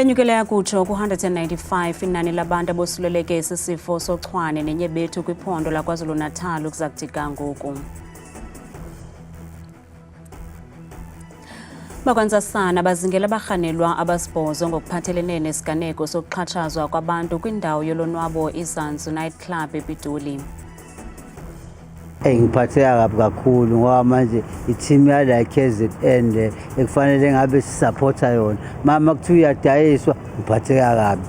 Lenyukele yakutsho ku-195 inani labantu abosuleleke esi sifo sochwane nenyebethu kwiphondo laKwaZulu-Natal kuzakuthi ngoku. Bakwantsasana bazingela abarhanelwa abasibhozo ngokuphathelene nesiganeko sokuxhatshazwa kwabantu kwindawo yolonwabo iZanzu Night Club ePitoli. Ngiphatheka kabi kakhulu ngoba manje i-team yala KZN ekufanele ngabe sisupporta yona mama kuthiwa iyadayiswa ngiphatheka kabi.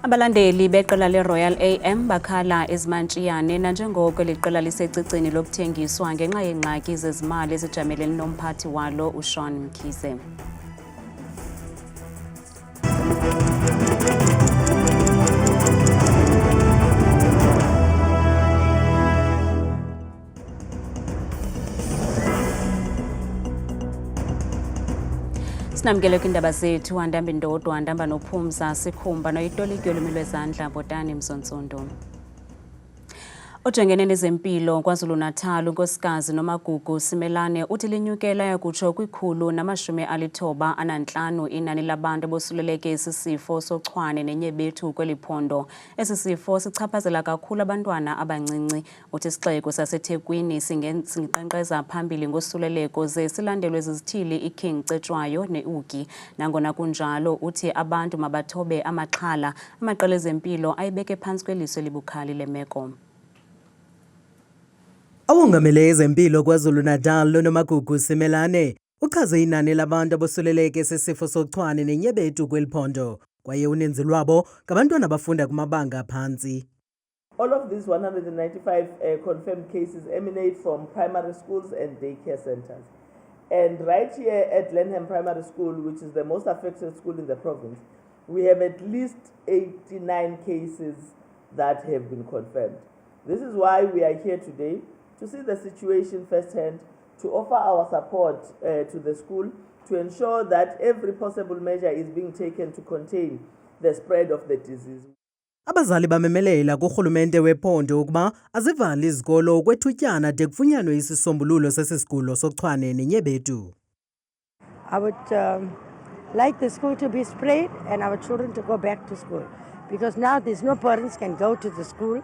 Abalandeli beqela leRoyal AM bakhala ezimantshiyane nanjengoko liqela lisecicini lokuthengiswa ngenxa yengxaki zezimali ezijamelene nomphathi walo uShaun Mkhize. Sinamkele kwindaba zethu andamba indodwa andamba nophumza sikhumba noyitolikyo olwimi lwezandla Botani Mzontsondo. Ojongene nezempilo KwaZulu-Natal unkosikazi Nomagugu Simelane uthi linyukela yakutsho kwi-195 inani labantu abosuleleke esi sifo sochwane nenyebethu kweli phondo. Esi sifo sichaphazela kakhulu abantwana abancinci. Uthi isixeko saseThekwini singenkqenkqeza phambili ngosuleleko ze silandelwe zizithili iKing Cetshwayo neUgi. Nangona kunjalo uthi abantu mabathobe amaxhala. Amaqela ezempilo ayibeke phantsi kweliso elibukhali lemeko. Awongamele ezempilo KwaZulu-Natal Nomagugu Simelane uchaze inani labantu abosuleleke esi sifo sochwane nenyebethu kweli phondo kwaye uninzi lwabo ngabantwana abafunda kumabanga aphantsi. All of these 195 confirmed cases emanate from primary schools and daycare centers. And right here at Lenham Primary School, which is the most affected school in the province, we have at least 89 cases that have been confirmed. This is why we are here today, to see the situation firsthand, to offer our support to the school, to ensure that every possible measure is being taken to contain the spread of the disease. Abazali bamemelela kurhulumente wephondo ukuba azivali izikolo ukwethutyana de kufunyanwe isisombululo sesisigulo sochwane nenyebethu. I would like the school to be sprayed and our children to go back to school, because now there's no parents can go to the school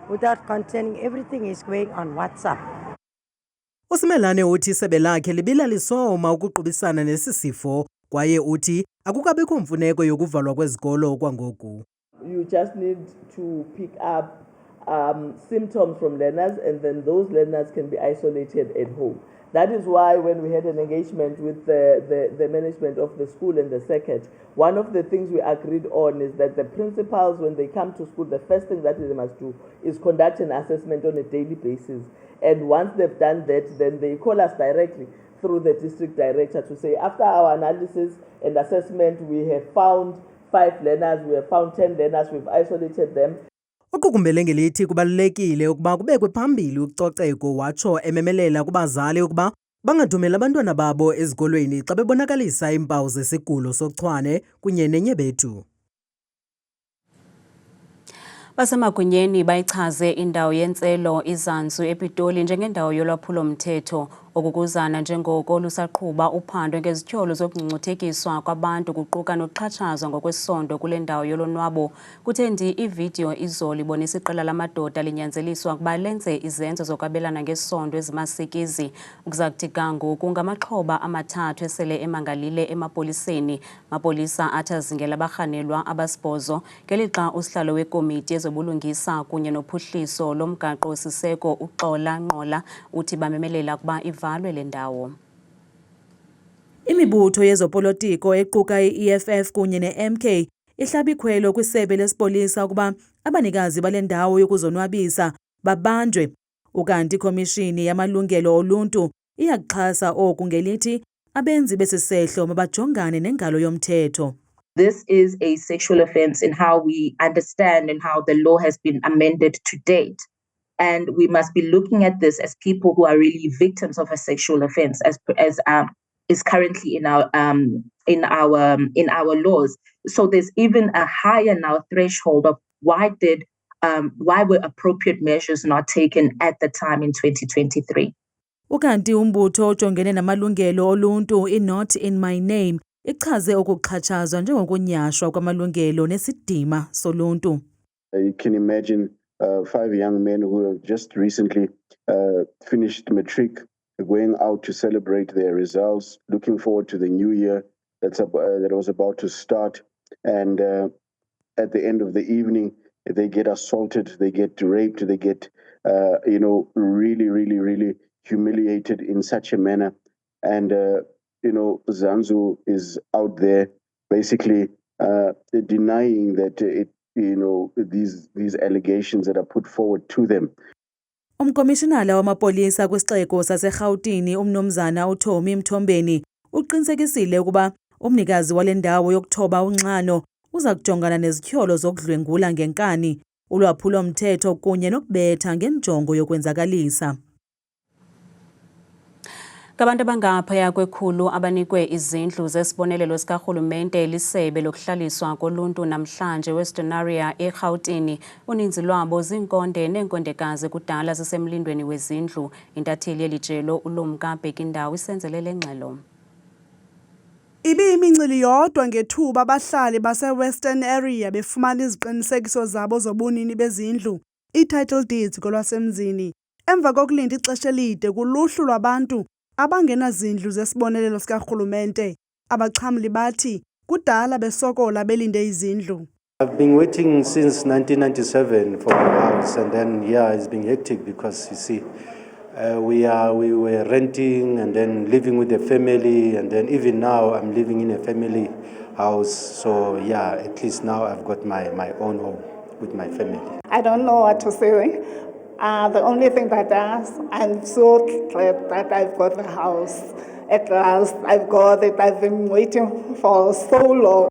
without concerning everything is going on WhatsApp. Usimelane uthi isebe lakhe libila lisoma ukuqubisana nesi sifo kwaye uthi akukabikho mfuneko yokuvalwa kwezikolo kwangoku. You just need to pick up symptoms from learners, and then those learners can be isolated at home. That is why when we had an engagement with the management of the school and the circuit, one of the things we agreed on is that the principals, when they come to school, the first thing that they must do is conduct an assessment on a daily basis. And once they've done that, then they call us directly through the district director to say, after our analysis and assessment, we have found 5 learners, we have found 10 learners, we've isolated them. Uqukumbele ngelithi kubalulekile ukuba kubekwe phambili ucoceko watsho ememelela kubazali ukuba bangadumela abantwana babo ezikolweni xa bebonakalisa iimpawu zesigulo sochwane kunye nenyebethu. Basemagunyeni bayichaze indawo yentselo iZanzu ePitoli njengendawo yolwaphulo-mthetho okukuzana njengoko lusaqhuba uphando ngezityholo zokungcungcuthekiswa kwabantu kuquka nokuxhatshazwa ngokwesondo kule ndawo yolonwabo. Kuthendi ividiyo izolo ibonisa iqela lamadoda linyanzeliswa ukuba lenze izenzo zokwabelana ngesondo ezimasikizi. Ukuzakuthi ngoku ngamaxhoba amathathu esele emangalile emapoliseni. Mapolisa athi azingela abarhanelwa abasibhozo ngelixa usihlalo wekomiti ezobulungisa kunye nophuhliso lomgaqo-siseko uXola Nqola uthi bamemelela ukuba ivalwe le ndawo. Imibutho yezopolitiko equka i-EFF kunye ne-MK ihlaba ikhwelo kwisebe lesipolisa ukuba abanikazi bale ndawo yokuzonwabisa babanjwe. Ukanti ikomishini yamalungelo oluntu iyakuxhasa oku ngelithi abenzi besisehlo mabajongane nengalo yomthetho. This is a sexual offense in how we understand and how the law has been amended to date. And we must be looking at this as people who are really victims of a sexual offense, as is currently in our laws. So there's even a higher now threshold of why were appropriate measures not taken at the time in 2023. Ukanti umbutho ojongene namalungelo oluntu Not in My Name ichaze ukuxhatshazwa njengokunyashwa kwamalungelo nesidima soluntu. You can imagine 5 young men who have just recently finished matric, going out to celebrate their results, looking forward to the new year that was about to start. And at the end of the evening, they get assaulted, they get raped, they get, really humiliated in such a manner. And, Zanzu is out there basically denying that these allegations that are put forward to them. Umkomishinala wamapolisa kwisixeko saseRhawutini umnumzana uTommy Mthombeni uqinisekisile ukuba umnikazi wale ndawo yokuthoba unxano uza kujongana nezityholo zokudlwengula ngenkani, ulwaphulo-mthetho kunye nokubetha ngenjongo yokwenzakalisa. Ngabantu abangaphaya kwekhulu abanikwe izindlu zesibonelelo sikarhulumente lisebe lokuhlaliswa koluntu namhlanje Western Area eRhawutini. Uninzi lwabo zinkonde neenkondekazi kudala zisemlindweni wezindlu. Intatheli yelijelo uLumka Bhekindawo isenzelele ngxelo. Ibiyimincili yodwa ngethuba abahlali base-Western Area befumana iziqinisekiso zabo zobunini bezindlu, i-title deeds kolwasemzini. Emva kokulinda ixesha elide kuluhlu lwabantu abangenazindlu zesibonelelo sikarhulumente, abaxhamli bathi kudala besokola belinde izindlu. I've been waiting since 1997 for a house, and then it's been hectic because you see, we were renting and then living with the family, and then even now I'm living in a family house. So at least now I've got my own home with my family. I don't know what to say. The only thing that I'm so glad that I've got the house. At last, I've got it. I've been waiting for so long.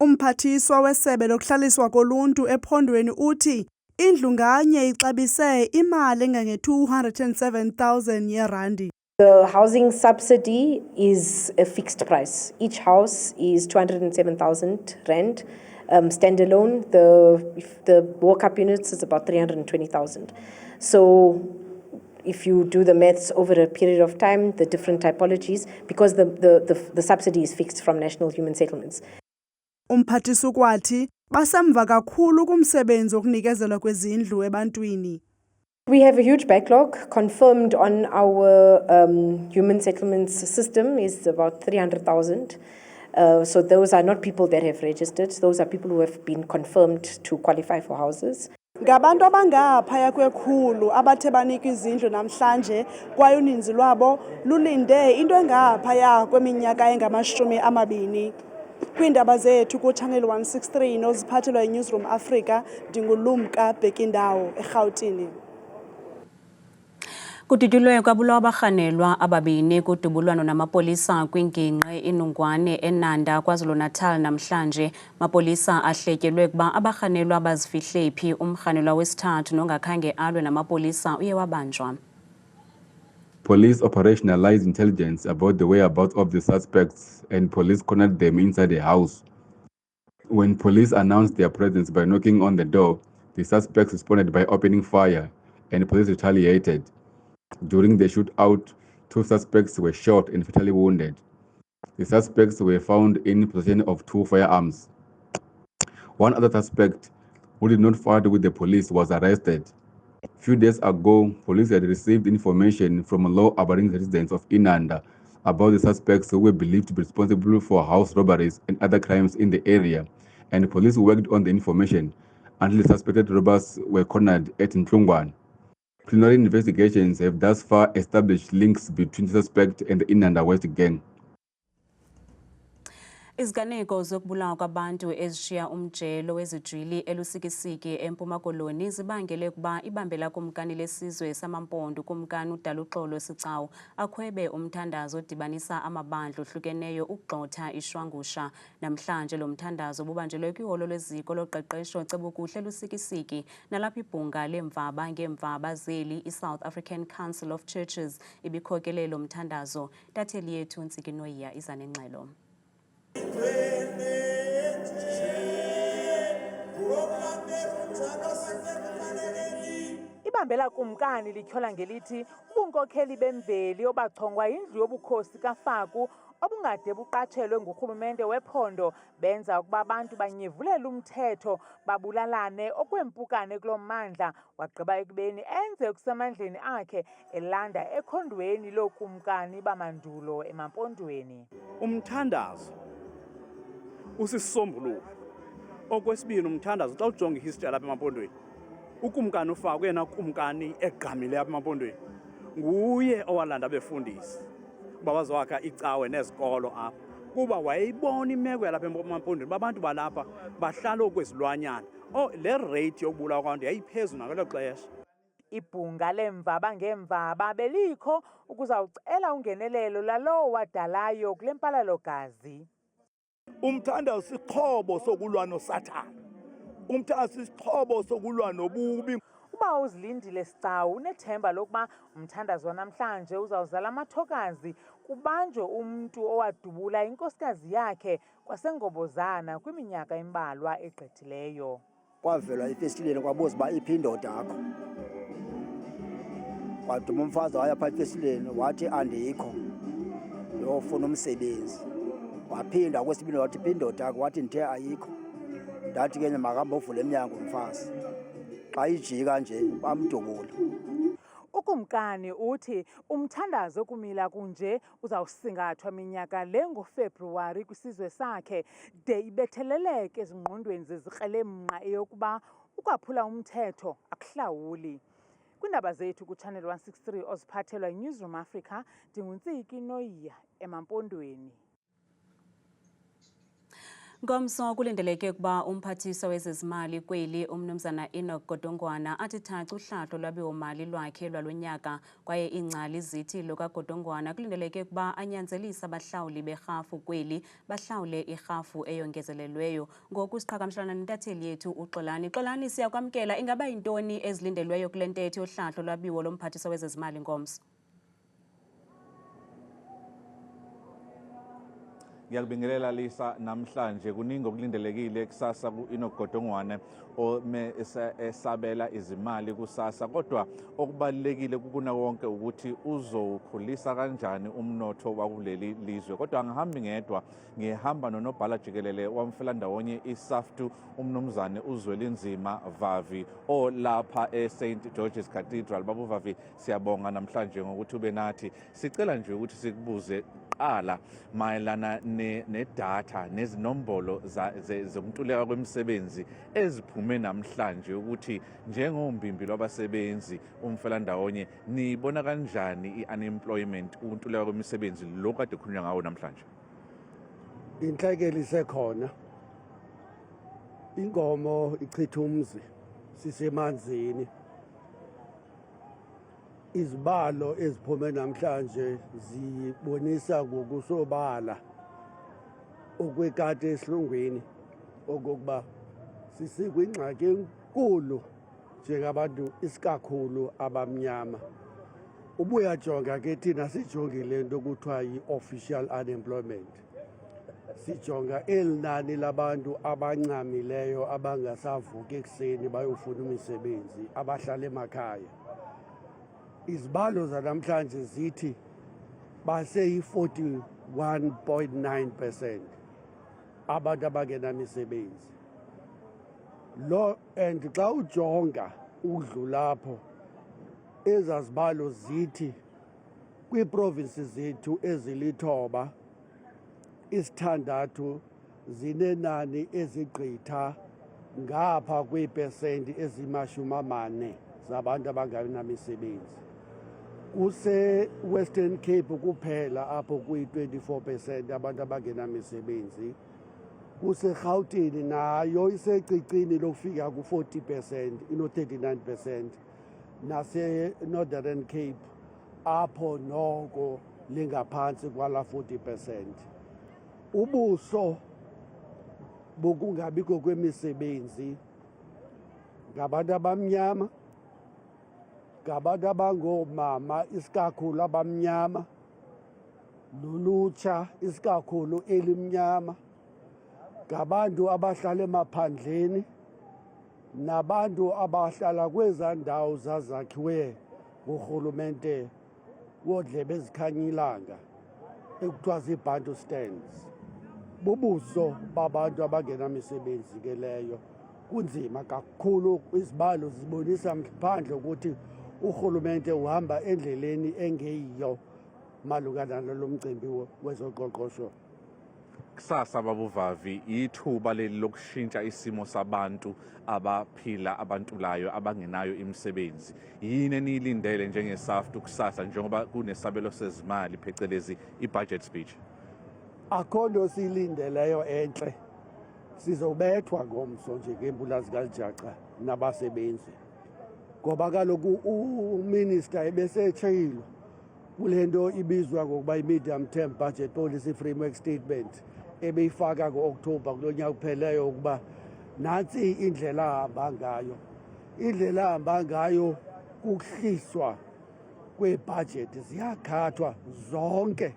Umphathiswa wesebe lokuhlaliswa koluntu ephondweni uthi indlu nganye ixabise imali engange-207,000 yeRandi. The housing subsidy is a fixed price. Each house is 207,000 rand. Standalone, the walk-up units is about 320,000. So if you do the maths over a period of time, the different typologies, because the subsidy is fixed from National Human Settlements. Umphathisi ukwathi basemva kakhulu kumsebenzi wokunikezelwa kwezindlu ebantwini. We have a huge backlog. Confirmed on our human settlements system is about 300,000. So those are not people that have registered. Those are people who have been confirmed to qualify for houses. Ngabantu abangaphaya kwekhulu abathe banikwa izindlu namhlanje kwaye uninzi lwabo lulinde into engaphaya kweminyaka engama-20. Kwiindaba zethu kuChannel 163 noziphathelwa yiNewsroom Africa, ndinguLumka Bhekindawo eRhawutini. Kudutyulwe kwabulawa abarhanelwa ababini kudubulwano namapolisa kwingingqi iNongwane eNanda KwaZulu-Natal namhlanje. Mapolisa ahletyelwe kuba abarhanelwa abazifihle phi. Umrhanelwa wesithathu nongakhange alwe namapolisa uye wabanjwa. Police operationalized intelligence about the whereabouts of the suspects and police cornered them inside a house. When police announced their presence by knocking on the door, the suspects responded by opening fire and police retaliated. During the shootout, 2 suspects were shot and fatally wounded. The suspects were found in possession of 2 firearms. One other suspect, who did not fight with the police, was arrested. A few days ago, police had received information from law-abiding residents of Inanda about the suspects who were believed to be responsible for house robberies and other crimes in the area, and police worked on the information until the suspected robbers were cornered at Ntlongwane. Preliminary investigations have thus far established links between the suspect and the Inanda West gang. Iziganeko zokubulawa kwabantu ezishiya umjelo wezijwili elusikisiki eMpuma Koloni zibangele ukuba ibambela kumkani lesizwe samampondo kumkani uDaluxolo Sicawu akhwebe umthandazo odibanisa amabandla ohlukeneyo ukugxotha ishwangusha. Namhlanje lo mthandazo bubanjelwe kwiholo lweziko loqeqesho Cebukuhle lusikisiki nalapho ibhunga lemvaba ngemvaba zeli iSouth African Council of Churches ibikhokele lo mthandazo. Tatheli yethu Ntsikinoya izanengxelo. Ibambela kumkani lityhola ngelithi ubunkokheli bemveli obachongwa indlu yobukhosi kaFaku obungade buqatshelwe ngurhulumente wephondo benza ukuba abantu banyevulela umthetho babulalane okwempukane kulo mmandla, wagqiba ekubeni enze okusemandleni akhe elanda ekhondweni lookumkani bamandulo emaMpondweni. Umthandazo usisisombululo. Okwesibini, umthandazo xa ujonga ihistory lapha emaMpondweni, ukumkani ufakwe yena kumkani egqamileyo apha emaMpondweni nguye owalanda abefundisi uba bazowakha icawe nezikolo apha, kuba wayeyibona imeko yalapha emaMpondweni babantu balapha bahlala okwezilwanyana. Le rate yokubulawa kwabantu yayiphezulu ngelo xesha. Ibhunga lemvaba ngemvaba belikho ukuzawucela ungenelelo lalowo wadalayo kule mpalalo-gazi. Umthandazo sixhobo sokulwa noSathane. Umthandazo sixhobo sokulwa nobubi. Uba uzilindile Sigcawu unethemba lokuba umthandazo wanamhlanje uzawuzala amathokazi kubanjwe umntu owadubula inkosikazi yakhe kwaseNgobozana kwiminyaka embalwa egqithileyo. Kwavela efestileni kwabuza uba iphi indoda yakho. Kwaduma umfazi waya phaa efestileni wathi andikho, yofuna umsebenzi. Waphinda kwesibili wathi iphi indoda yakho, wathi ndithe ayikho. Ndathi ke makahambe uvule emnyango umfazi. Xa ijika nje bamdubula. Ukumkani uthi umthandazo kumila kunje uzawusingathwa minyaka le ngoFebruwari kwisizwe sakhe de ibetheleleke ezingqondweni zezikrelemnqa eyokuba ukwaphula umthetho akuhlawuli. Kwiindaba zethu kuChannel 163 oziphathelwa yiNewsroom Africa, ndinguNtsiki Noyiya emaMpondweni. Ngomso kulindeleke ukuba umphathiswa wezezimali kweli umnumzana Enoch Godongwana athi thatha uhlahlo lwabiwo-mali lwakhe lwalonyaka, kwaye iingcali zithi lo kaGodongwana kulindeleke ukuba anyanzelise abahlawuli berhafu kweli bahlawule irhafu eyongezelelweyo. Ngoku siqhagamshelana nentatheli yethu uXolani. Xolani, siyakwamkela. Ingaba yintoni ezilindelweyo kule ntetho yohlahlo lwabiwo lomphathiswa wezezimali ngomso? Ngiyakubingelela Lisa, namhlanje kuningi okulindelekile kusasa ku-Enoch Godongwana ome esabela izimali kusasa, kodwa okubalulekile kukuna konke ukuthi uzowukhulisa kanjani umnotho wakuleli lizwe. Kodwa angihambi ngedwa, ngihamba nonobhala jikelele wamfelandawonye iSAFTU umnumzane uZwelinzima Vavi olapha eSt George's Cathedral. Babu Vavi, siyabonga namhlanje ngokuthi ube nathi. Sicela nje ukuthi sikubuze qala mayelana nedatha nezinombolo zomntuleka kwemisebenzi eziphume namhlanje ukuthi njengombimbi lwabasebenzi umfelandawonye nibona kanjani i-unemployment, ukuntuleka kwemisebenzi lo kade kukhulunywa ngawo namhlanje? Inhlekelo isekhona, ingomo ichitha umzi, sisemanzini. Izibalo eziphume namhlanje zibonisa ngokusobala okwekati esilungwini okokuba sisekwingxaki enkulu njengabantu isikakhulu abamnyama. Ubuyajonga ke thina sijongile into kuthiwa yi-official unemployment. Sijonga elinani labantu abancamileyo abangasavuka ekuseni bayofuna imisebenzi abahlala emakhaya. Izibalo zanamhlanje zithi base-41.9% abantu abangenamisebenzi. Lo and xa ujonga udlulapho ezazibalo zithi kwiiprovinsi zethu ezilithoba isithandathu zinenani ezigqitha ngapha kweepesenti ezimashumi-40 zabantu abangenamisebenzi. Kuse-Western Cape kuphela apho kuyi-24% abantu abangenamisebenzi. Kuse-Gauteng nayo isecicini lokufika ku-40%, ino-39%. Nase-Northern Cape apho noko lingaphantsi kwala 40%. Ubuso bokungabikho kwemisebenzi ngabantu abamnyama, ngabantu abangoomama isikakhulu abamnyama, lulutsha isikakhulu elimnyama, ngabantu abahlala emaphandleni, nabantu abahlala kweza ndawo zazakhiwe ngurhulumente woodlebe ezikhanya ilanga. ekuthiwa zii-bantu stands. Bubuso babantu abangenamisebenzi ke leyo. Kunzima kakhulu, izibalo zibonisa phandle ukuthi urhulumente uhamba endleleni engeyiyo malungana nalo mcimbi wezoqoqosho. Kusasa babuvavi ithuba leli lokushintsha isimo sabantu abaphila abantulayo abangenayo imisebenzi. Yini eniyilindele njengeSAFTU kusasa njengoba kunesabelo sezimali phecelezi i-budget speech? Akho nto siyilindeleyo entle. Sizobethwa ngomso nje ngembulazi kaLjaxa nabasebenzi. Ngoba kaloku uminister ebesetshilo kule nto ibizwa ngokuba i-medium term budget policy framework statement ebeyifaka ngo-Okthobha kulo nyaka upheleyo ukuba nantsi indlela ahamba ngayo. Indlela ahamba ngayo kukuhliswa kweebhajethi, ziyakhathwa zonke.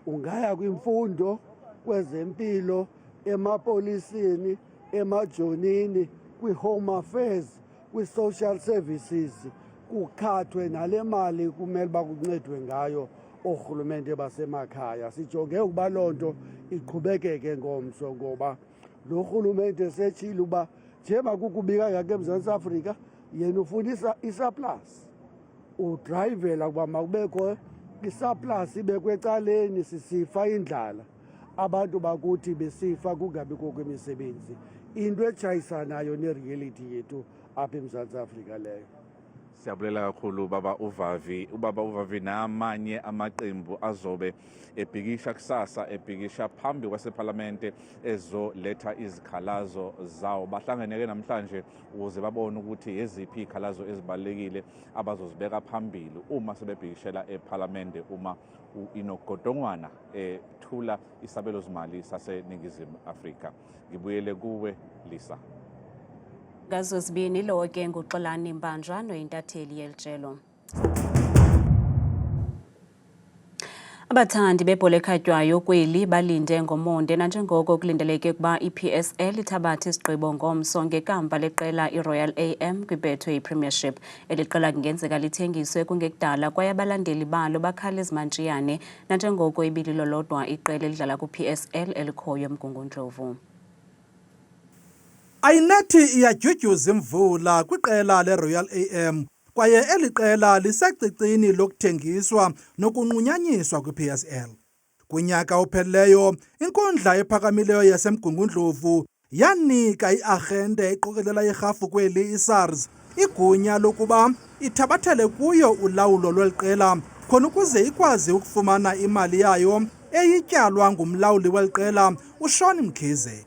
Ungaya kwimfundo, kwezempilo, emapoliseni, emajonini, kwi-home affairs, kwi-social services, kukhathwe nale mali kumele uba kuncedwe ngayo oorhulumente basemakhaya. Sijonge ukuba loo nto iqhubekeke ngomso ngoba lo rhulumente setshile uba njeba kukubika yakhe eMzantsi Afrika yena ufuna i-surplus. Udrayivela ukuba makubekho i-surplus ibekwe ecaleni, sisifa indlala. Abantu bakuthi besifa kungabikho kwemisebenzi. Into etshayisanayo nereality yethu apha eMzantsi Afrika leyo. Siyabulela kakhulu ubaba uvavi namanye amaqembu azobe ebhikisha kusasa ebhikisha phambi kwaseParlamente ezoletha izikhalazo zawo. Bahlangeneke namhlanje ukuze babone ukuthi yeziphi izikhalazo ezibalekile abazozibeka phambili uma sebebhikishela eParlamente uma uEnoch Godongwana ethula isabelo zimali saseNingizimu Afrika. Ngibuyele kuwe Lisa. Ngazo zibini lo ke nguXolani Mbanjwa noyintatheli yelitshelo. Abathandi bebhola ekhatywayo kweli balinde ngomonde nanjengoko kulindeleke ukuba iPSL ithabathe isigqibo ngomso ngekamva leqela iRoyal AM kwibetho yePremiership. Eli qela kungenzeka lithengiswe kungekudala kwaye abalandeli balo bakhala izimantshiyane nanjengoko ibililo lodwa iqela elidlala kuPSL elikhoyo eMgungundlovu. Ayinethi iyadyudyuza imvula kwiqela leRoyal AM kwaye eli qela lisecicini lokuthengiswa nokunqunyanyiswa kwiPSL. Kunyaka ophelileyo, inkundla ephakamileyo yaseMgungundlovu yanika iarhente eqokelela irhafu kweli iSARS igunya lokuba ithabathele kuyo ulawulo lweli qela khona ukuze ikwazi ukufumana imali yayo eyityalwa ngumlawuli weli qela uShaun Mkhize.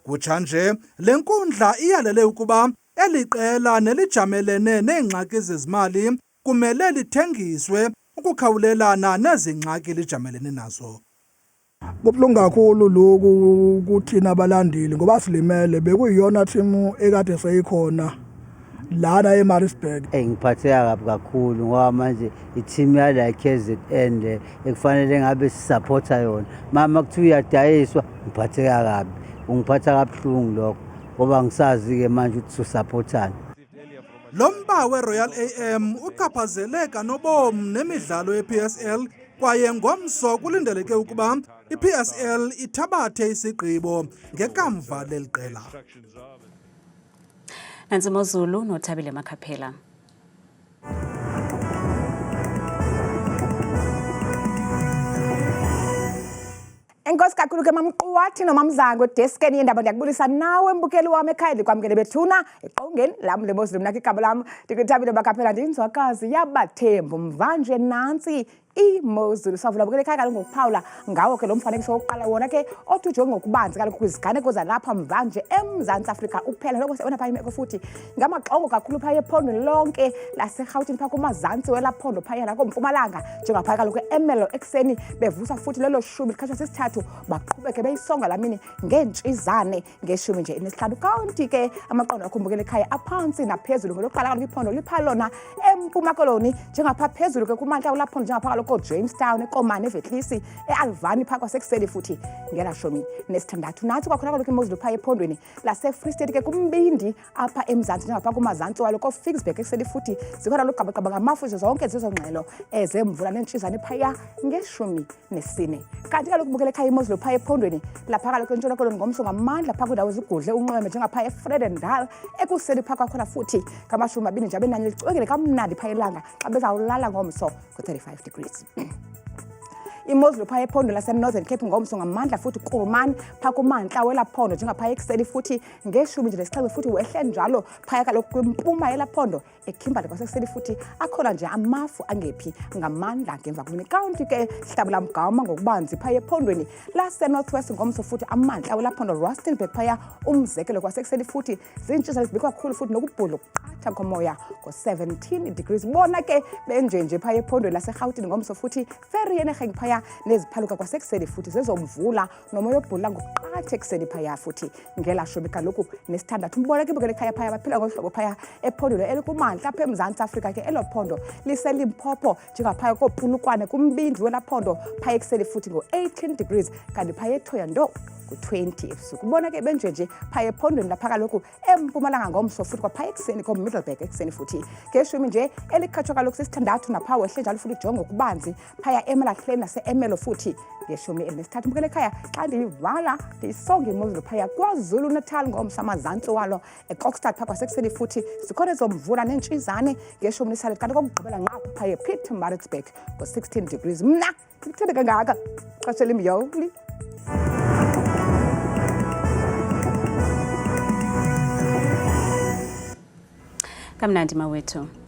Kutsha nje, le nkundla iyalele ukuba eli qela nelijamelene neengxaki zezimali kumele lithengiswe ukukhawulelana nezi ngxaki lijamelene nazo. Kubuhlungu kakhulu lokhu kuthina abalandeli ngoba silimele bekuyiyona team ekade seyikhona lana eMaritzburg. Ngiphatheka kabi kakhulu ngoba manje i-team yala KZN ekufanele ngabe sisupporta yona. Mama kuthiwa iyadayiswa, ngiphatheka kabi. Ungiphatha kabuhlungu lokho ngoba ngisazi-ke manje ukuthi susupportana. Lo mba weRoyal AM uchaphazeleka nobom nemidlalo yePSL kwaye ngomso kulindeleke ukuba iPSL ithabathe isigqibo ngekamva leli qela. Nansi Mozulu noThabile Makhaphela. Enkosi kakhulu ke mamqwathi nomamzango deskeni yendaba ndiyakubulisa nawe mbukeli wami ekhaya ndikwamkele bethuna eqongeni lam leMozulu mna igama lam ndikuThabile Makhaphela ndiyinzwakazi yabathembu mvanje nantsi iMozulu savula bukele ekhaya kaloku ngokuphawula ngawo ke lo mfanekiso wokuqala wona ke othi ujonge ngokubanzi kaloku kwiziganeko zalapha mvanje eMzantsi Afrika uphela lokho sibona phaa imeko futhi ngamaxongo kakhulu phaa ephondweni lonke laseRhawutini phaa kumazantsi welaphondo phaya nakompumalanga njengaphaa kaloku eMelo ekuseni bevusa futhi lelo shumi likhatshwa sisithathu baqhubeke beyisonga laa mini ngeentshizane ngeshumi nje enesihlantu kanti ke amaqondo akhumbukele ekhaya aphantsi naphezulu ngelokuqala kaloku iphondo liphaa lona eMpuma Koloni njengaphaa phezulu ke kumantla welaphondo njengaphaa kaloku ko-Jamestown, eKomani, eVetlisi, e-Alvani phaa kwasekuseni futhi ngelashumi nesithandathu. Nathi kwakhona kaloku imozulu phaa ephondweni lase-Free State ke kumbindi apha eMzantsi njengaphaa kumazantsi walo ko-Ficksburg ekuseni futhi zikhona lo gqabagqaba ngamafuzo zonke zezo ngxelo ezemvula nentshizane phaya ngeshumi nesine. Kanti kaloku bukele ekhaya imozulu phaa ephondweni lapha kaloku entshona koloni ngomso ngamandla phaa kwindawo ezigudle unxweme njengaphaa eFredendal ekuseni phaa kwakhona futhi ngamashumi amabini nje abenanye licwengele kamnandi phaa elanga xa bezawulala ngomso ku-35 degrees. Imozulu phaa ephondo lase-Northern Cape ngomso ngamandla futhi Kurumani phaa kumantla welaphondo njengaphaa ekuseni futhi ngeshumi nje nesixhenxe futhi wehle njalo phaya kaloku kwimpuma yelaphondo eKimberley kwasekuseni futhi akhona nje amafu angephi ngamandla ngemva kwemini. Kanti ke hlabula mgama ngokubanzi phaa ephondweni lase-Northwest ngomso futhi amantla welaphondo Rustenburg phaya umzekelo kwasekuseni futhi zintshizane zibekwa kakhulu futhi nokubhudla ukuqatha komoya ngo-17 degrees. Bona ke benjenje phaa ephondweni lase-Gauteng ngomso futhi Vereeniging phaya neziphaluka kwasekuseni futhi zezomvula nomoya obhudla ngokuqatha ekuseni phaya futhi ngelashumi kaloku nesithandathu. Mbona ke bukele ekhaya phaya baphila ngohlobo phaya ephondweni elikumantla apha eMzantsi Afrika ke elo phondo liseLimpopo njengaphaya kooPulukwane kumbindi welaphondo phaya ekuseni futhi ngo-18 degrees kanti phaya eThoyandou ku-20 ebusuku. Ubona ke benjenje phaya ephondweni lapha kaloku empumalanga ngomso futhi kwaphaya ekuseni ko-Middleburg ekuseni futhi ngeshumi nje elikhatshwa kaloku sisithandathu napha wehle njalo futhi ujonge ukubanzi phaya eMalahleni nase-Emelo futhi ngeshumi elinesithathu. Mbukele ekhaya xa ndiyivala ndiyisonga imozulu phaya KwaZulu Natal ngomso amazantsi walo eKokstad phaa kwasekuseni futhi zikhona ezomvula nentshizane ngeshumi nesithathu kanti kokugqibela nqa phaya ePietermaritzburg ngo-16 degrees. Mna ndikuthande kangaka xesha elimyoli. Kamnandi mawethu.